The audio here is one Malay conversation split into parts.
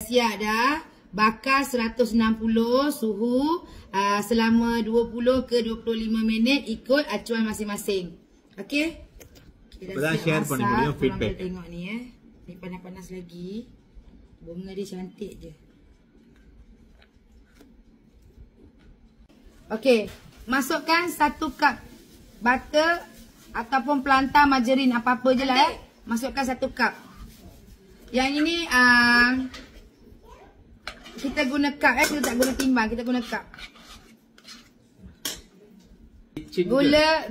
Siap dah. Bakar 160 suhu selama 20 ke 25 minit ikut acuan masing-masing. Okey? Kita dah share பண்ணி முடியும் feedback. Tengok ni Ni panas-panas lagi. Bunga dia cantik je. Okey, masukkan 1 cup butter ataupun plantar margarin apa-apa je lah Masukkan 1 cup. Yang ini kita guna cup kita tak guna timbang, kita guna cup.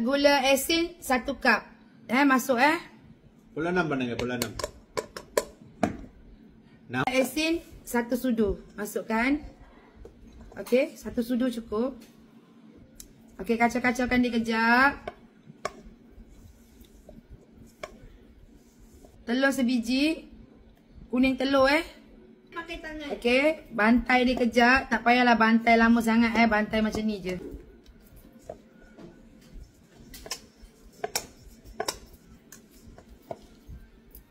Gula asin 1 cup. Masuk Pula 6 பண்ணுங்க, pula 6. Asin 1 sudu. Masukkan. Okey, 1 sudu cukup. Okey, kacau-kacaukan dia kejap. Telur sebiji. Kuning telur pakai tangan. Okey, bantai dia kejap. Tak payahlah bantai lama sangat bantai macam ni je.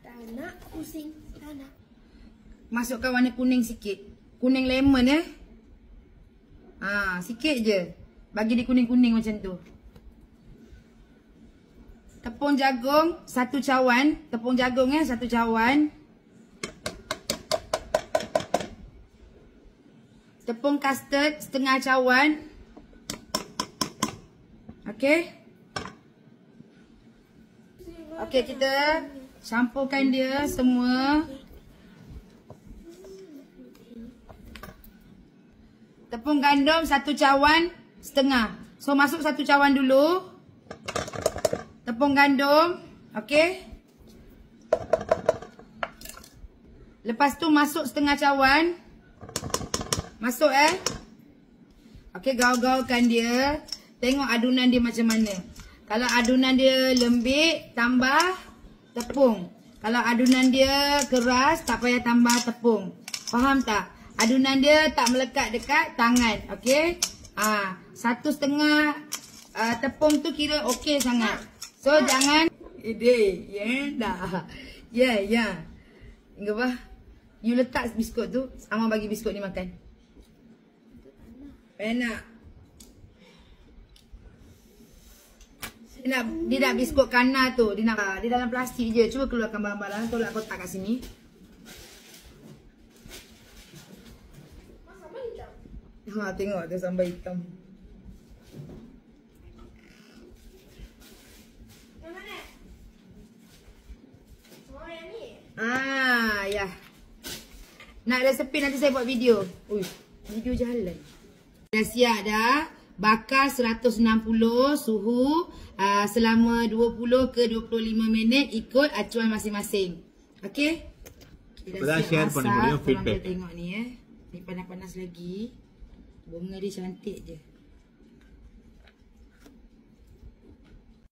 Tak nak pusing, tak nak. Masukkan warna kuning sikit. Kuning lemon sikit je. Bagi dia kuning-kuning macam tu. Tepung jagung 1 cawan. Tepung jagung 1 cawan. Tepung custard setengah cawan. Okey. Okey, kita campurkan dia semua. Tepung gandum 1 cawan setengah. So masuk 1 cawan dulu. Tepung gandum. Okey. Lepas tu masuk setengah cawan. Masuk Okey, gaul-gaulkan dia. Tengok adunan dia macam mana. Kalau adunan dia lembik, tambah tepung. Kalau adunan dia keras, tak payah tambah tepung. Faham tak? Adunan dia tak melekat dekat tangan. Okey? 1/2 tepung tu kira okey sangat. So jangan dah. Ya. Ingat apa? You letak biskut tu, Amang bagi biskut ni makan. Enak. Dia nak biskut kana tu. Dia dalam plastik je. Cuba keluarkan barang-barang. Tolak kotak kat sini. Tengok tu sambal hitam. Yang mana? Oh, yang ni? Ya. Nak resepi nanti saya buat video. Video jalan. Dah siap dah. Bakar 160 suhu selama 20 ke 25 minit ikut acuan masing-masing. Okey? Kita dah share பண்ணி முடியும் feedback. Tengok ni Ni panas-panas lagi. Bunga dia cantik je.